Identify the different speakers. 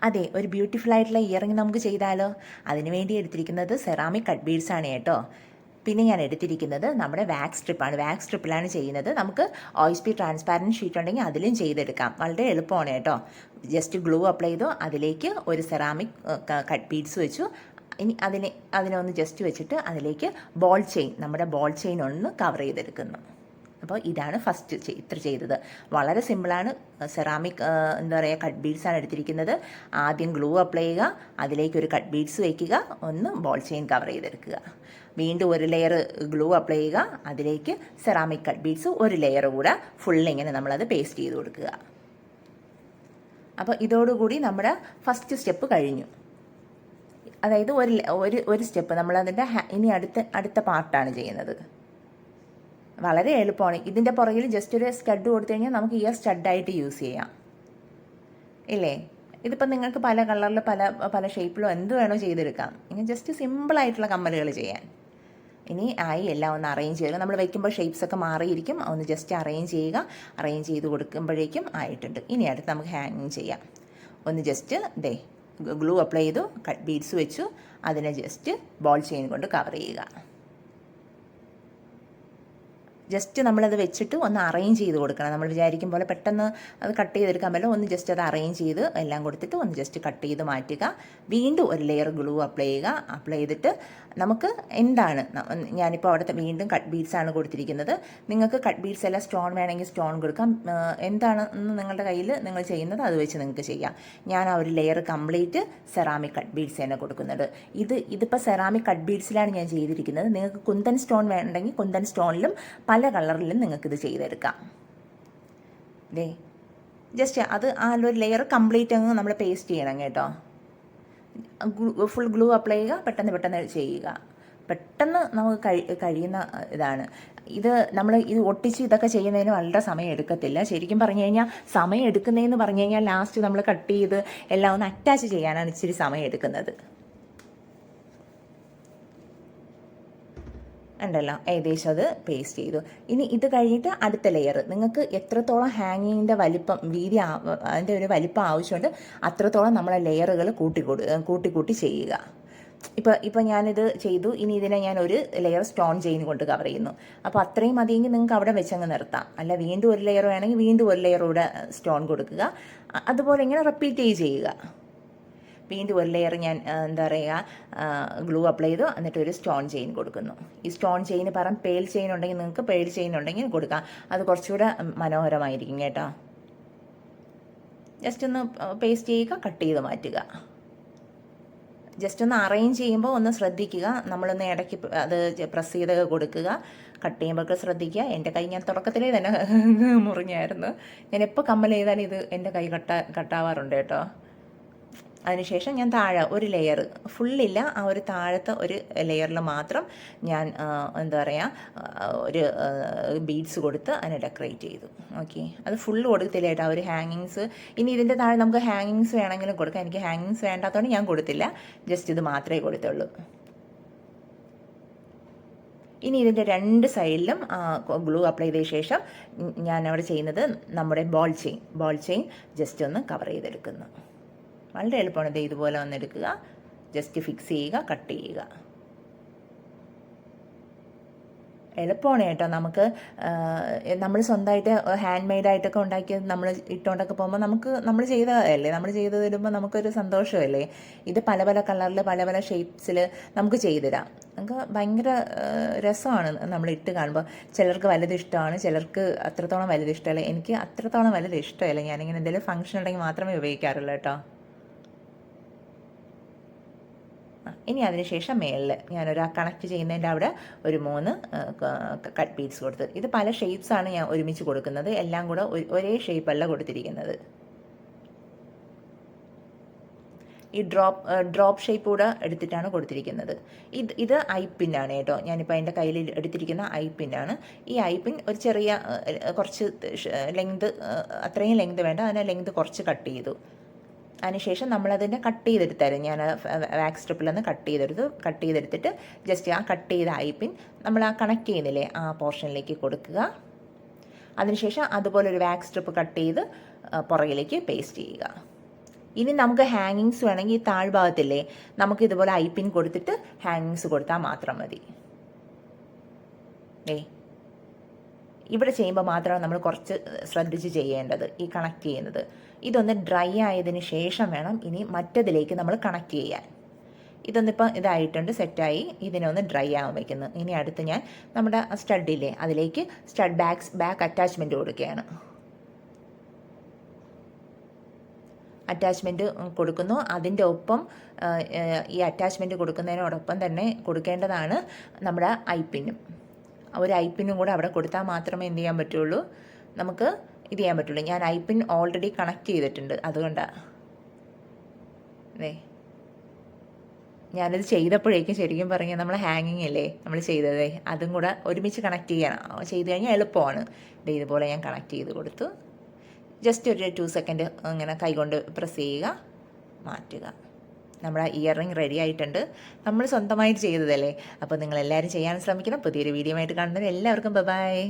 Speaker 1: അതെ, ഒരു ബ്യൂട്ടിഫുൾ ആയിട്ടുള്ള ഇയറിംഗ് നമുക്ക് ചെയ്താലോ? അതിന് വേണ്ടി എടുത്തിരിക്കുന്നത് സെറാമിക് കട്ട് ബീഡ്സ് ആണ് കേട്ടോ. പിന്നെ ഞാൻ എടുത്തിരിക്കുന്നത് നമ്മുടെ വാക്സ് സ്ട്രിപ്പാണ്. വാക്സ് സ്ട്രിപ്പിലാണ് ചെയ്യുന്നത്. നമുക്ക് OSP ട്രാൻസ്പാരൻറ്റ് ഷീറ്റ് ഉണ്ടെങ്കിൽ അതിലും ചെയ്തെടുക്കാം. വളരെ എളുപ്പമാണ് കേട്ടോ. ജസ്റ്റ് ഗ്ലൂ അപ്ലൈ ചെയ്തു, അതിലേക്ക് ഒരു സെറാമിക് കട്ട് ബീഡ്സ് വെച്ചു. ഇനി അതിനെ ഒന്ന് ജസ്റ്റ് വെച്ചിട്ട് അതിലേക്ക് ബോൾ ചെയിൻ, നമ്മുടെ ബോൾ ചെയിൻ ഒന്ന് കവർ ചെയ്തെടുക്കുന്നു. അപ്പോൾ ഇതാണ് ഫസ്റ്റ് ഇത്ര ചെയ്തത്. വളരെ സിമ്പിളാണ്. സെറാമിക് എന്താ പറയുക, കട്ട് ബീഡ്സാണ് എടുത്തിരിക്കുന്നത്. ആദ്യം ഗ്ലൂ അപ്ലൈ ചെയ്യുക, അതിലേക്ക് ഒരു കട്ട് ബീഡ്സ് വയ്ക്കുക, ഒന്ന് ബോൾ ചെയിൻ കവർ ചെയ്തെടുക്കുക. വീണ്ടും ഒരു ലെയർ ഗ്ലൂ അപ്ലൈ ചെയ്യുക, അതിലേക്ക് സെറാമിക് കട്ട് ബീഡ്സ് ഒരു ലെയർ കൂടെ ഫുള്ളിങ്ങനെ നമ്മളത് പേസ്റ്റ് ചെയ്ത് കൊടുക്കുക. അപ്പോൾ ഇതോടുകൂടി നമ്മുടെ ഫസ്റ്റ് സ്റ്റെപ്പ് കഴിഞ്ഞു. അതായത് ഒരു സ്റ്റെപ്പ് നമ്മളതിൻ്റെ ഇനി അടുത്ത പാർട്ടാണ് ചെയ്യുന്നത്. വളരെ എളുപ്പമാണ്. ഇതിൻ്റെ പുറകിൽ ജസ്റ്റ് ഒരു സ്റ്റഡ് കൊടുത്തു കഴിഞ്ഞാൽ നമുക്ക് ഈ സ്റ്റഡായിട്ട് യൂസ് ചെയ്യാം, ഇല്ലേ? ഇതിപ്പോൾ നിങ്ങൾക്ക് പല കളറിൽ പല ഷേപ്പിലോ എന്ത് വേണോ ചെയ്തെടുക്കാം. ഇങ്ങനെ ജസ്റ്റ് സിമ്പിളായിട്ടുള്ള കമ്മലുകൾ ചെയ്യാൻ. ഇനി എല്ലാം ഒന്ന് അറേഞ്ച് ചെയ്യുക. നമ്മൾ വയ്ക്കുമ്പോൾ ഷേപ്സൊക്കെ മാറിയിരിക്കും. ഒന്ന് ജസ്റ്റ് അറേഞ്ച് ചെയ്യുക. അറേഞ്ച് ചെയ്ത് കൊടുക്കുമ്പോഴേക്കും ആയിട്ടുണ്ട്. ഇനി അടുത്ത് നമുക്ക് ഹാങ്ങിങ് ചെയ്യാം. ഒന്ന് ജസ്റ്റ് ഗ്ലൂ അപ്ലൈ ചെയ്തു, കട്ട് ബീഡ്സ് വെച്ചു, അതിനെ ജസ്റ്റ് ബോൾ ചെയിൻ കൊണ്ട് കവർ ചെയ്യുക. ജസ്റ്റ് നമ്മളത് വെച്ചിട്ട് ഒന്ന് അറേഞ്ച് ചെയ്ത് കൊടുക്കണം. നമ്മൾ വിചാരിക്കും പോലെ പെട്ടെന്ന് അത് കട്ട് ചെയ്തെടുക്കാൻ പറ്റില്ല. ഒന്ന് ജസ്റ്റ് അത് അറേഞ്ച് ചെയ്ത് എല്ലാം കൊടുത്തിട്ട് ഒന്ന് ജസ്റ്റ് കട്ട് ചെയ്ത് മാറ്റുക. വീണ്ടും ഒരു ലെയർ ഗ്ലൂ അപ്ലൈ ചെയ്യുക. അപ്ലൈ ചെയ്തിട്ട് നമുക്ക് എന്താണ്, ഞാനിപ്പോൾ അവിടുത്തെ വീണ്ടും കട്ട് ബീഡ്സ് ആണ് കൊടുത്തിരിക്കുന്നത്. നിങ്ങൾക്ക് കട്ട് ബീഡ്സ് എല്ലാം സ്റ്റോൺ വേണമെങ്കിൽ സ്റ്റോൺ കൊടുക്കാം. എന്താണെന്ന് നിങ്ങളുടെ കയ്യിൽ നിങ്ങൾ ചെയ്യുന്നത് അത് വെച്ച് നിങ്ങൾക്ക് ചെയ്യാം. ഞാൻ ആ ഒരു layer complete ceramic cut beads തന്നെ കൊടുക്കുന്നുണ്ട്. ഇതിപ്പോൾ സെറാമിക് കട്ട് ബീഡ്സിലാണ് ഞാൻ ചെയ്തിരിക്കുന്നത്. നിങ്ങൾക്ക് കുന്തൻ സ്റ്റോൺ വേണമെങ്കിൽ കുന്തൻ സ്റ്റോണിലും പല കളറിലും നിങ്ങൾക്കിത് ചെയ്തെടുക്കാം. ജസ്റ്റ് ആ ഒരു ലെയർ കംപ്ലീറ്റ് അങ്ങ് നമ്മൾ പേസ്റ്റ് ചെയ്യണം കേട്ടോ. ഫുൾ ഗ്ലൂ അപ്ലൈ ചെയ്യുക, പെട്ടെന്ന് ചെയ്യുക. പെട്ടെന്ന് നമുക്ക് കഴിയുന്ന ഇതാണ് ഇത്. നമ്മൾ ഇത് ഒട്ടിച്ച് ഇതൊക്കെ ചെയ്യുന്നതിന് വളരെ സമയം എടുക്കത്തില്ല. ശരിക്കും പറഞ്ഞു കഴിഞ്ഞാൽ സമയം എടുക്കുന്നതെന്ന് പറഞ്ഞു കഴിഞ്ഞാൽ ലാസ്റ്റ് നമ്മൾ കട്ട് ചെയ്ത് എല്ലാം ഒന്ന് അറ്റാച്ച് ചെയ്യാനാണ് ഇച്ചിരി സമയം എടുക്കുന്നത്. ഉണ്ടല്ലോ, ഏകദേശം അത് പേസ്റ്റ് ചെയ്തു. ഇനി ഇത് കഴിഞ്ഞിട്ട് അടുത്ത ലെയർ നിങ്ങൾക്ക് എത്രത്തോളം ഹാങ്ങിങ്ങിൻ്റെ വലിപ്പം അതിൻ്റെ ഒരു വലിപ്പം ആവശ്യമുണ്ട് അത്രത്തോളം നമ്മളെ ലെയറുകൾ കൂട്ടി ചെയ്യുക. ഇപ്പോൾ ഞാനിത് ചെയ്തു. ഇനി ഇതിനെ ഞാൻ ഒരു ലെയർ സ്റ്റോൺ ചെയിൻ കൊണ്ട് കവർ ചെയ്യുന്നു. അപ്പോൾ അത്രയും മതിയെങ്കിൽ നിങ്ങൾക്ക് അവിടെ വെച്ചങ്ങ് നിർത്താം. അല്ല, വീണ്ടും ഒരു ലെയർ വേണമെങ്കിൽ വീണ്ടും ഒരു ലെയർ കൂടെ സ്റ്റോൺ കൊടുക്കുക. അതുപോലെ ഇങ്ങനെ റിപ്പീറ്റ് ചെയ്യുക. വീണ്ടും ഒരു ലെയർ ഞാൻ ഗ്ലൂ അപ്ലൈ ചെയ്തു, എന്നിട്ട് ഒരു സ്റ്റോൺ ചെയിൻ കൊടുക്കുന്നു. ഈ സ്റ്റോൺ ചെയിന് പകരം പേൾ ചെയിൻ ഉണ്ടെങ്കിൽ നിങ്ങൾക്ക് പേൾ ചെയിൻ ഉണ്ടെങ്കിൽ കൊടുക്കാം. അത് കുറച്ചുകൂടെ മനോഹരമായിരിക്കും കേട്ടോ. ജസ്റ്റ് ഒന്ന് പേസ്റ്റ് ചെയ്യുക, കട്ട് ചെയ്ത് മാറ്റുക. ജസ്റ്റ് ഒന്ന് അറേഞ്ച് ചെയ്യുമ്പോൾ ഒന്ന് ശ്രദ്ധിക്കുക. നമ്മളൊന്ന് ഇടയ്ക്ക് അത് പ്രസ് ചെയ്ത് കൊടുക്കുക. കട്ട് ചെയ്യുമ്പോഴൊക്കെ ശ്രദ്ധിക്കുക. എൻ്റെ കൈ ഞാൻ തുടക്കത്തിലേ തന്നെ മുറിഞ്ഞായിരുന്നു. ഞാൻ എപ്പോൾ കമ്മൽ ചെയ്താലും ഇത് എൻ്റെ കൈ കട്ടാവാറുണ്ട് കേട്ടോ. അതിനുശേഷം ഞാൻ താഴെ ഒരു ലെയർ, ഫുള്ളില്ല, ആ ഒരു താഴത്തെ ഒരു ലെയറിൽ മാത്രം ഞാൻ ഒരു ബീഡ്സ് കൊടുത്ത് അതിനെ ഡെക്കറേറ്റ് ചെയ്തു. ഓക്കെ, അത് ഫുള്ള് കൊടുത്തില്ല കേട്ടോ. ഒരു ഹാങ്ങിങ്സ്, ഇനി ഇതിൻ്റെ താഴെ നമുക്ക് ഹാങ്ങിങ്സ് വേണമെങ്കിലും കൊടുക്കാം. എനിക്ക് ഹാങ്ങിങ്സ് വേണ്ടാത്തതുകൊണ്ട് ഞാൻ കൊടുത്തില്ല. ജസ്റ്റ് ഇത് മാത്രമേ കൊടുത്തുള്ളൂ. ഇനി ഇതിൻ്റെ രണ്ട് സൈഡിലും ഗ്ലൂ അപ്ലൈ ചെയ്ത ശേഷം ഞാൻ അവിടെ ചെയ്യുന്നത് നമ്മുടെ ബോൾ ചെയിൻ ജസ്റ്റ് ഒന്ന് കവർ ചെയ്തെടുക്കുന്നു. വളരെ എളുപ്പമാണ്. ഇതുപോലെ വന്നെടുക്കുക, ജസ്റ്റ് ഫിക്സ് ചെയ്യുക, കട്ട് ചെയ്യുക. എളുപ്പമാണ് കേട്ടോ. നമുക്ക് നമ്മൾ സ്വന്തമായിട്ട് ഹാൻഡ് മെയ്ഡായിട്ടൊക്കെ ഉണ്ടാക്കിയത് നമ്മൾ ഇട്ടുകൊണ്ടൊക്കെ പോകുമ്പോൾ നമ്മൾ ചെയ്തതല്ലേ, നമ്മൾ ചെയ്ത് തരുമ്പോൾ നമുക്കൊരു സന്തോഷമല്ലേ. ഇത് പല പല കളറിൽ പല ഷേപ്സിൽ നമുക്ക് ചെയ്തുതരാം. നമുക്ക് ഭയങ്കര രസമാണ് നമ്മൾ ഇട്ട് കാണുമ്പോൾ. ചിലർക്ക് വലുത് ഇഷ്ടമാണ്, ചിലർക്ക് അത്രത്തോളം വലുത് ഇഷ്ടമല്ല. എനിക്ക് അത്രത്തോളം വലുത് ഇഷ്ടമല്ല. ഞാനിങ്ങനെ എന്തെങ്കിലും ഫംഗ്ഷൻ ഉണ്ടെങ്കിൽ മാത്രമേ ഉപയോഗിക്കാറുള്ളൂ കേട്ടോ. ഇനി അതിനുശേഷം മേളിൽ ഞാനൊരു കണക്ട് ചെയ്യുന്നതിൻ്റെ അവിടെ ഒരു 3 കട്ട് ബീഡ്സ് കൊടുത്ത്, ഇത് പല ഷേപ്സാണ് ഞാൻ ഒരുമിച്ച് കൊടുക്കുന്നത്. എല്ലാം കൂടെ ഒരേ ഷേപ്പല്ല കൊടുത്തിരിക്കുന്നത്. ഈ ഡ്രോപ്പ് ഷേപ്പ് കൂടെ എടുത്തിട്ടാണ് കൊടുത്തിരിക്കുന്നത്. ഇത് ഐപ്പിന്നാണ് കേട്ടോ. ഞാനിപ്പോൾ എൻ്റെ കയ്യിൽ എടുത്തിരിക്കുന്ന ഐപ്പിന്നാണ്. ഈ ഐപ്പിൻ ഒരു ചെറിയ കുറച്ച് ലെങ്ത്, അത്രയും ലെങ്ത് വേണ്ട, അതിനെ ലെങ്ത് കുറച്ച് കട്ട് ചെയ്തു. അതിനുശേഷം നമ്മളതിൻ്റെ കട്ട് ചെയ്തെടുത്തായിരുന്നു. ഞാൻ വാക്സ് സ്ട്രിപ്പിൽ നിന്ന് കട്ട് ചെയ്തെടുത്തിട്ട് ജസ്റ്റ് ആ കട്ട് ചെയ്ത ഐപ്പിൻ നമ്മൾ ആ കണക്ട് ചെയ്യുന്നില്ലേ ആ പോർഷനിലേക്ക് കൊടുക്കുക. അതിനുശേഷം അതുപോലെ ഒരു വാക്സ് സ്ട്രിപ്പ് കട്ട് ചെയ്ത് പുറകിലേക്ക് പേസ്റ്റ് ചെയ്യുക. ഇനി നമുക്ക് ഹാങ്ങിങ്സ് വേണമെങ്കിൽ ഈ താഴ്ഭാഗത്തില്ലേ, നമുക്ക് ഇതുപോലെ ഐപ്പിൻ കൊടുത്തിട്ട് ഹാങ്ങിങ്സ് കൊടുത്താൽ മാത്രം മതി. ഇവിടെ ചെയ്യുമ്പോൾ മാത്രമാണ് നമ്മൾ കുറച്ച് ശ്രദ്ധിച്ച് ചെയ്യേണ്ടത് ഈ കണക്ട് ചെയ്യുന്നത്. ഇതൊന്ന് ഡ്രൈ ആയതിന് ശേഷം വേണം ഇനി മറ്റതിലേക്ക് നമ്മൾ കണക്ട് ചെയ്യാൻ. ഇതൊന്നിപ്പോൾ ഇതായിട്ടുണ്ട്, സെറ്റായി. ഇതിനെ ഒന്ന് ഡ്രൈ ആവാൻ വയ്ക്കുന്നു. ഇനി അടുത്ത് ഞാൻ നമ്മുടെ സ്റ്റഡില്ലേ അതിലേക്ക് സ്റ്റഡ് ബാക്ക് അറ്റാച്ച്മെൻറ്റ് കൊടുക്കുകയാണ്. അറ്റാച്ച്മെൻറ്റ് കൊടുക്കുന്നു. അതിൻ്റെ ഒപ്പം ഈ അറ്റാച്ച്മെൻറ്റ് കൊടുക്കുന്നതിനോടൊപ്പം തന്നെ കൊടുക്കേണ്ടതാണ് നമ്മുടെ ഐപ്പിന്നും. ഒരു ഐപ്പിനും കൂടെ അവിടെ കൊടുത്താൽ മാത്രമേ എന്ത് ചെയ്യാൻ പറ്റുള്ളൂ, നമുക്ക് ഇത് ചെയ്യാൻ പറ്റുള്ളൂ. ഞാൻ ഐപ്പിൻ ഓൾറെഡി കണക്ട് ചെയ്തിട്ടുണ്ട്, അതുകൊണ്ടാണ്. ഞാനിത് ചെയ്തപ്പോഴേക്കും ശരിക്കും പറഞ്ഞാൽ നമ്മൾ ഹാങ്ങിങ് അല്ലേ നമ്മൾ ചെയ്തതേ, അതും കൂടെ ഒരുമിച്ച് കണക്ട് ചെയ്ത് കഴിഞ്ഞാൽ എളുപ്പമാണ്. ഇതുപോലെ ഞാൻ കണക്ട് ചെയ്ത് കൊടുത്തു. ജസ്റ്റ് ഒരു 2 സെക്കൻഡ് ഇങ്ങനെ കൈകൊണ്ട് പ്രസ് ചെയ്യുക, മാറ്റുക. നമ്മുടെ ഇയറിംഗ് റെഡി ആയിട്ടുണ്ട്. നമ്മൾ സ്വന്തമായിട്ട് ചെയ്തതല്ലേ, അപ്പോൾ നിങ്ങളെല്ലാവരും ചെയ്യാൻ ശ്രമിക്കണം. പുതിയൊരു വീഡിയോ ആയിട്ട് കാണുന്നവർ എല്ലാവർക്കും ബൈ.